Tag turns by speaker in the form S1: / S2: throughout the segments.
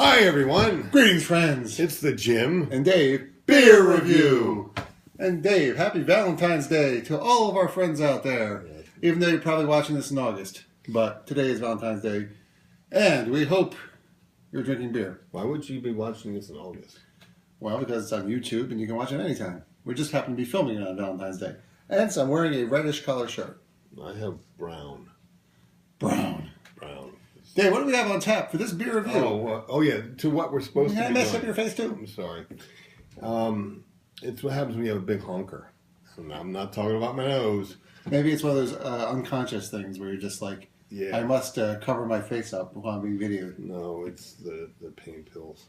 S1: Hi, everyone.
S2: Greetings, friends.
S1: It's the Jimm
S2: And Dave, Beer Review. And Dave, happy Valentine's Day to all of our friends out there. Even though you're probably watching this in August. But today is Valentine's Day. And we hope you're drinking beer.
S1: Why would you be watching this in August?
S2: Well, because it's on YouTube and you can watch it anytime. We just happen to be filming it on Valentine's Day. And so I'm wearing a reddish color shirt.
S1: I have brown.
S2: Brown.
S1: Brown.
S2: Dave, what do we have on tap for this beer review?
S1: Oh yeah, to what we're supposed to be
S2: Can I mess
S1: doing.
S2: up your face too?
S1: I'm sorry. It's what happens when you have a big honker. And I'm not talking about my nose.
S2: Maybe it's one of those unconscious things where you're just like,
S1: Yeah.
S2: I must cover my face up while I'm being videoed.
S1: No, it's the pain pills.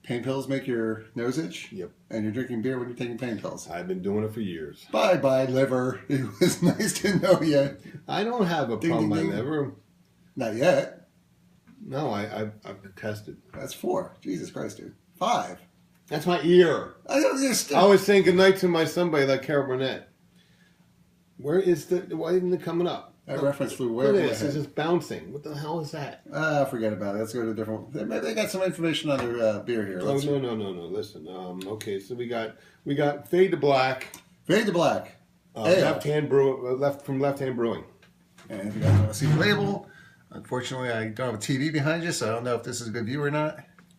S2: Pain pills make your nose itch?
S1: Yep.
S2: And you're drinking beer when you're taking pain pills?
S1: I've been doing it for years.
S2: Bye-bye, liver. It was nice to know you.
S1: I don't have a problem with my liver.
S2: Not yet.
S1: No, I've tested.
S2: That's 4. Jesus Christ, dude. 5.
S1: That's my ear.
S2: I don't understand.
S1: I was saying goodnight to my somebody like Cara-Aroma. Where is why isn't it coming up?
S2: That reference flew way
S1: Look
S2: over
S1: at
S2: my
S1: this.
S2: head.
S1: It's just bouncing. What the hell is that?
S2: Forget about it. Let's go to a different one. They got some information on their beer here.
S1: Oh, no. Listen. Okay, so we got Fade to Black.
S2: Fade to Black.
S1: Left Hand Brewing.
S2: And if you guys want to see the label, unfortunately I don't have a TV behind you, so I don't know if this is a good view or not.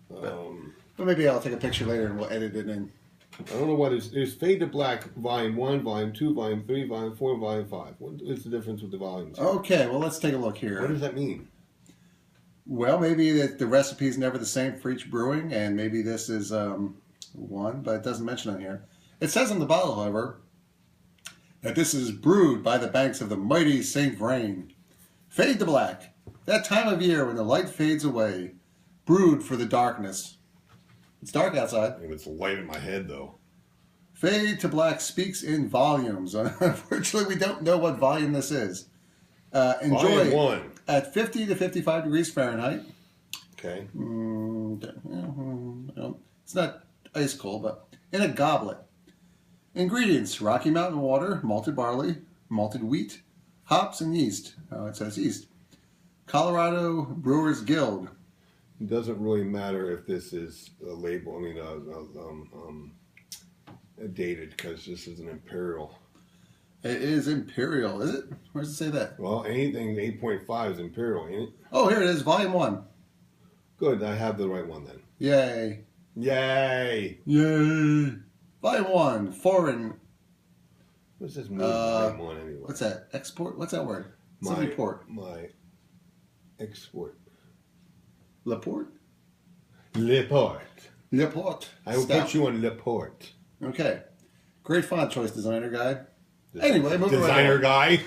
S2: But maybe I'll take a picture later and we'll edit it in.
S1: I don't know what is. There's Fade to Black, Volume 1, Volume 2, Volume 3, Volume 4, Volume 5. What is the difference with the volumes?
S2: Okay, well, let's take a look here.
S1: What does that mean?
S2: Well, maybe that the recipe is never the same for each brewing, and maybe this is one, but it doesn't mention on here. It says on the bottle, however, that this is brewed by the banks of the mighty St. Vrain. Fade to Black, that time of year when the light fades away, brewed for the darkness. It's dark outside.
S1: It's light in my head, though.
S2: Fade to Black speaks in volumes. Unfortunately, we don't know what volume this is. Enjoy
S1: Volume 1.
S2: At 50 to 55 degrees Fahrenheit.
S1: Okay.
S2: It's not ice cold, but in a goblet. Ingredients: Rocky Mountain water, malted barley, malted wheat, hops, and yeast. Oh, it says yeast. Colorado Brewers Guild.
S1: It doesn't really matter if this is a label. Dated, because this is an imperial.
S2: It is imperial, is it? Where does it say that?
S1: Well, anything 8.5 is imperial, ain't it?
S2: Oh, here it is, Volume 1.
S1: Good, I have the right one then.
S2: Yay.
S1: Yay!
S2: Yay. Volume 1, foreign.
S1: What's this volume 1 anyway?
S2: What's that? Export? What's that word? It's a report.
S1: My export.
S2: Laporte?
S1: Laporte.
S2: Laporte.
S1: I will put you on Laporte.
S2: Okay. Great font choice, designer guy. Anyway, moving
S1: Designer
S2: right
S1: guy.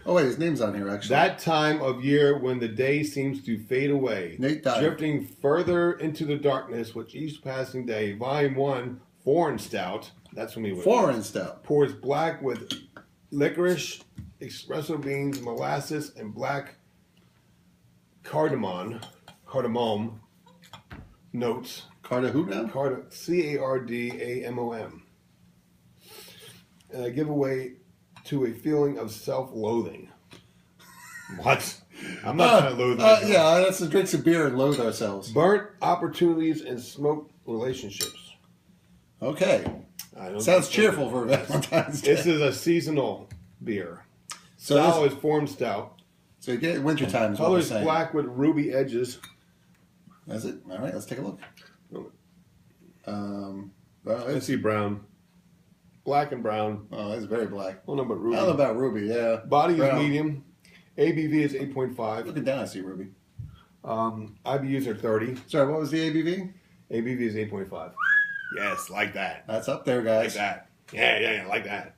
S2: Oh, wait, his name's on here, actually.
S1: That time of year when the day seems to fade away.
S2: Nate died.
S1: Drifting further into the darkness with each passing day. Volume 1, Foreign Stout. That's when we went.
S2: Foreign Stout.
S1: Pours black with licorice, espresso beans, molasses, and black cardamom notes.
S2: Carda who now?
S1: Cardamom. Give away to a feeling of self-loathing. What? I'm not trying to loathe myself.
S2: Yeah, that's the drinks of beer and loathe ourselves.
S1: Burnt opportunities and smoked relationships.
S2: Okay. Sounds cheerful for Valentine's Day.
S1: This is a seasonal beer.
S2: So
S1: Style is formed stout.
S2: So you get wintertime.
S1: Color is black with ruby edges.
S2: Is it? All right, let's take a look. Well,
S1: I see brown. Black and brown.
S2: Oh, it's very black.
S1: I don't know about ruby.
S2: I don't know about ruby, yeah.
S1: Body
S2: brown.
S1: is medium. ABV is 8.5.
S2: Looking down, I see ruby.
S1: IBU'S are 30.
S2: Sorry, what was the ABV?
S1: ABV is 8.5. Yes, like that.
S2: That's up there, guys.
S1: Like that. Yeah, like that.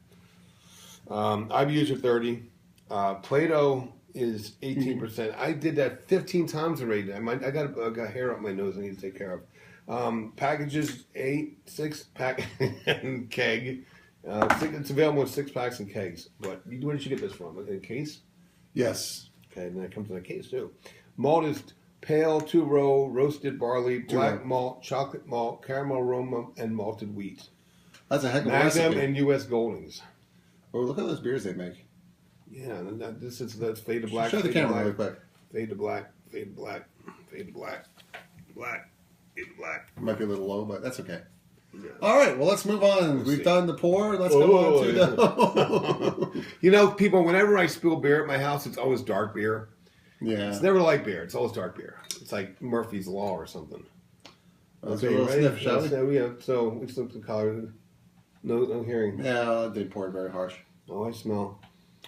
S1: IBU'S are 30. PLATO is 18%. I did that 15 times already. I got hair up my nose I need to take care of. Packages 6 pack and keg. It's available in 6 packs and kegs. But where did you get this from? In a case?
S2: Yes.
S1: Okay, and that comes in a case too. Malt is pale 2-row roasted barley, black malt, chocolate malt, Cara-Aroma, and malted wheat.
S2: That's a heck of a
S1: Magnum
S2: recipe.
S1: and U.S. Goldings.
S2: Oh, look at those beers they make.
S1: Yeah, that's Fade to Black.
S2: Show the camera really quick.
S1: Fade to black, fade to black, fade to black, black. black.
S2: Might be a little low, but that's okay.
S1: Yeah.
S2: All right, well, let's move on. We've done the pour. Let's go on to the...
S1: You know, people, whenever I spill beer at my house, it's always dark beer.
S2: Yeah.
S1: It's never light beer. It's always dark beer. It's like Murphy's Law or something.
S2: Let's do a little sniff, shall we?
S1: Yeah, so we slipped the color. No hearing.
S2: Yeah, they poured very harsh.
S1: Oh, I smell.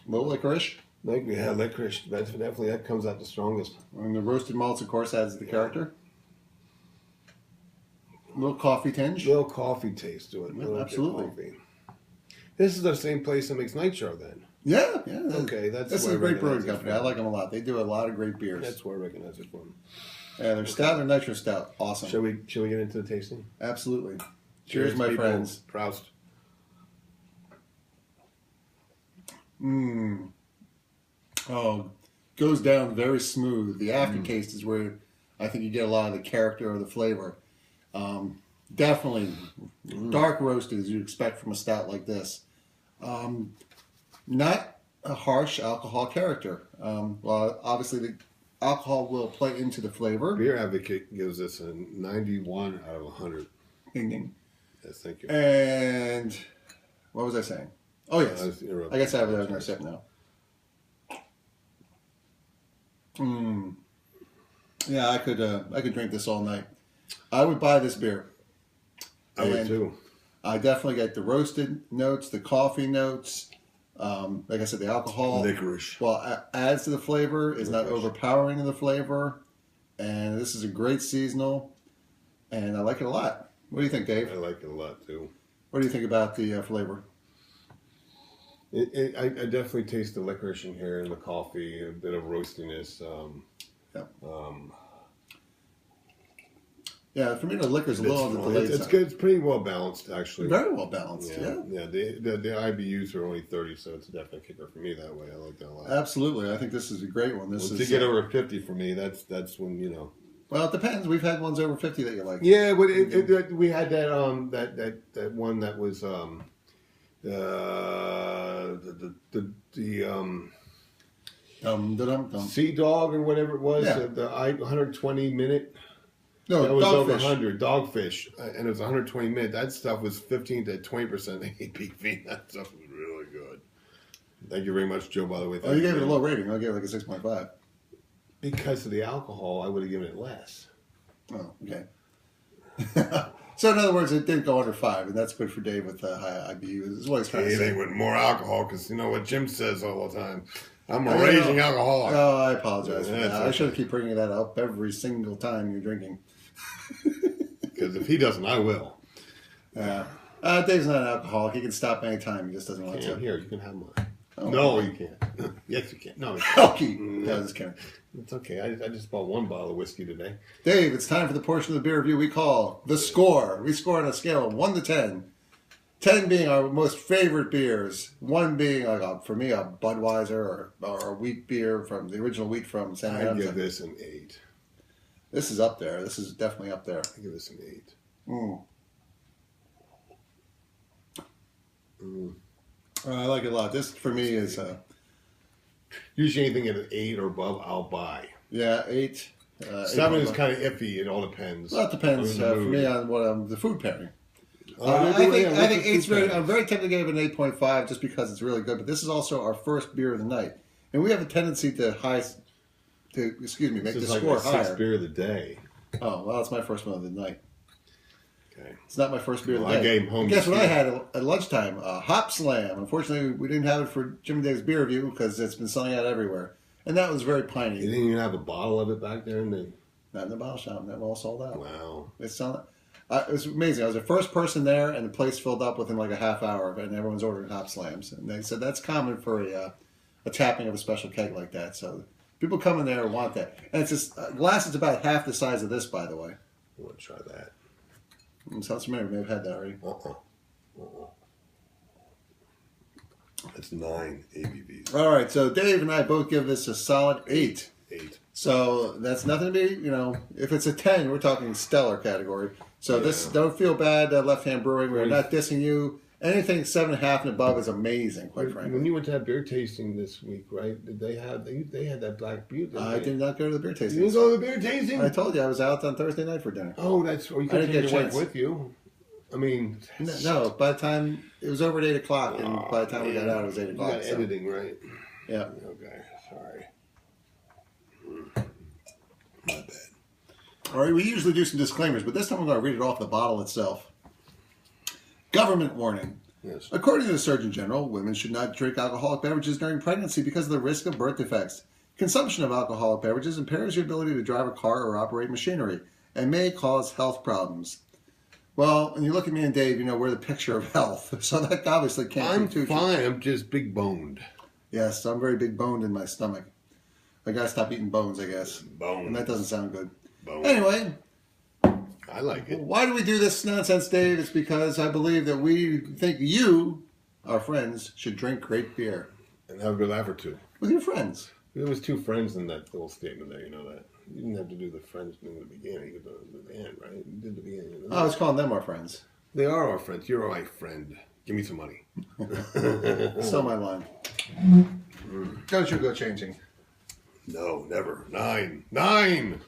S2: A little licorice.
S1: Yeah, licorice. That's definitely, that comes out the strongest.
S2: And the roasted malts, of course, adds the character. A little coffee tinge.
S1: A little coffee taste to it.
S2: Yeah, absolutely.
S1: Coffee. This is the same place that makes Nitro, then.
S2: Yeah.
S1: Okay,
S2: this is a great brewing company. I like them a lot. They do a lot of great beers.
S1: That's where I recognize it from.
S2: Yeah, their stout and nitro stout. Awesome.
S1: Shall we get into the tasting?
S2: Absolutely. Cheers my
S1: people.
S2: friends.
S1: Proust.
S2: Oh, goes down very smooth. The aftertaste is where I think you get a lot of the character or the flavor. Definitely dark roasted as you'd expect from a stout like this. Not a harsh alcohol character. Well, obviously the alcohol will play into the flavor.
S1: Beer Advocate gives this a 91 out of 100.
S2: Ding ding.
S1: Yes, thank you.
S2: And what was I saying? Oh yes, I guess I have another sip now. Yeah, I could drink this all night. I would buy this beer.
S1: I would too.
S2: I definitely get the roasted notes, the coffee notes. Like I said, the alcohol.
S1: Licorice.
S2: Well, adds to the flavor. Is not overpowering the flavor. And this is a great seasonal. And I like it a lot. What do you think, Dave?
S1: I like it a lot too.
S2: What do you think about the flavor?
S1: I definitely taste the licorice in here and the coffee, a bit of roastiness.
S2: Yeah, for me the liquor's a little on the delayed
S1: It's
S2: side.
S1: good. It's pretty well balanced, actually.
S2: Very well balanced. Yeah.
S1: The IBU'S are only 30, so it's a definite kicker for me that way. I like that a lot.
S2: Absolutely, I think this is a great one.
S1: To get over 50 for me, that's when you know.
S2: Well, it depends. We've had ones over 50 that you like.
S1: Yeah, but we had that one that was Sea Dog or whatever it was.
S2: Yeah.
S1: The 120 minute.
S2: No,
S1: that was
S2: Dogfish.
S1: over 100. Dogfish, and it was 120 minute. That stuff was 15 to 20% ABV. That stuff was really good. Thank you very much, Joe. By the way,
S2: You gave it a low rating. I gave it like a 6.5.
S1: Because of the alcohol, I would have given it less.
S2: Oh, okay. So in other words, it didn't go under 5, and that's good for Dave with high IBU. Is what he's trying to say.
S1: Anything with more alcohol, because you know what Jimm says all the time. I'm a raging alcoholic.
S2: Oh, I apologize for that.
S1: Okay.
S2: I should keep bringing that up every single time you're drinking.
S1: Because if he doesn't, I will.
S2: Dave's not an alcoholic. He can stop any time. He just doesn't want to.
S1: Here, you can have mine.
S2: Oh,
S1: no, you can't. Yes, you can. No,
S2: Okay. Yeah, just kidding.
S1: It's okay. I just bought one bottle of whiskey today.
S2: Dave, it's time for the portion of the beer review we call the score. We score on a scale of 1 to 10. 10 being our most favorite beers. 1 being, for me, a Budweiser or a wheat beer from the original wheat from San
S1: I
S2: Jose.
S1: give this an 8.
S2: This is up there. This is definitely up there.
S1: I give this an 8.
S2: I like it a lot. This, for me, is...
S1: Usually anything at an 8 or above, I'll buy.
S2: Yeah, 8.
S1: 7 is kind of iffy. It all depends.
S2: Well, it depends for me on what the food pairing. I
S1: think
S2: think 8's very... I'm very tempted to give it an 8.5 just because it's really good. But this is also our first beer of the night. And we have a tendency to make the score higher.
S1: Sixth beer of the day.
S2: Oh, well, it's my first one of the night.
S1: Okay.
S2: It's not my first beer of the day.
S1: I gave home.
S2: Guess what I had at lunchtime? A Hop Slam. Unfortunately, we didn't have it for Jimm and Dave's beer review because it's been selling out everywhere. And that was very piney.
S1: You didn't even have a bottle of it back there?
S2: Not in the bottle shop. That all sold out.
S1: Wow.
S2: It's selling. It was amazing. I was the first person there, and the place filled up within like a half hour, and everyone's ordering Hop Slams. And they said that's common for a tapping of a special keg like that. So people come in there and want that. And it's just glass is about half the size of this, by the way.
S1: I want to try that.
S2: Sounds familiar. We may have had that already.
S1: That's 9 ABVs.
S2: All right, so Dave and I both give this a solid 8.
S1: 8.
S2: So that's nothing to be, if it's a 10, we're talking stellar category. So this, don't feel bad, Left Hand Brewing. We're not dissing you. Anything 7.5 and above is amazing, quite frankly.
S1: When you went to that beer tasting this week, right? Did they have they had that black butte?
S2: I did not go to the beer tasting.
S1: You didn't go to the beer tasting?
S2: I told you I was out on Thursday night for dinner.
S1: Oh, that's or you could take your wife with you. I mean,
S2: no. By the time it was over at 8 o'clock, and by the time we got out, it was 8 o'clock.
S1: You got editing, right?
S2: Yeah.
S1: Okay. Sorry. My bad.
S2: All right. We usually do some disclaimers, but this time I'm going to read it off the bottle itself. Government warning.
S1: Yes.
S2: According to the Surgeon General, women should not drink alcoholic beverages during pregnancy because of the risk of birth defects. Consumption of alcoholic beverages impairs your ability to drive a car or operate machinery and may cause health problems. Well, when you look at me and Dave, you know, we're the picture of health. So that obviously can't be too true.
S1: I'm fine. I'm just big boned.
S2: Yes, I'm very big boned in my stomach. I got to stop eating bones, I guess.
S1: Bones.
S2: And that doesn't sound good.
S1: Bones.
S2: Anyway.
S1: I like it.
S2: Why do we do this nonsense, Dave? It's because I believe that we think you, our friends, should drink great beer.
S1: And have a good laugh or two.
S2: With your friends.
S1: There was 2 friends in that little statement there, you know that. You didn't have to do the friends thing at the beginning. You could do it at the end, right? You did the beginning.
S2: I was calling them our friends.
S1: They are our friends. You're my friend. Give me some money.
S2: Still my line. Don't you go changing.
S1: No, never. 9. 9,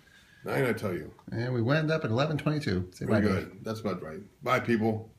S1: I tell you.
S2: And we wound up at 11:22.
S1: We're good. That's about right. Bye, people.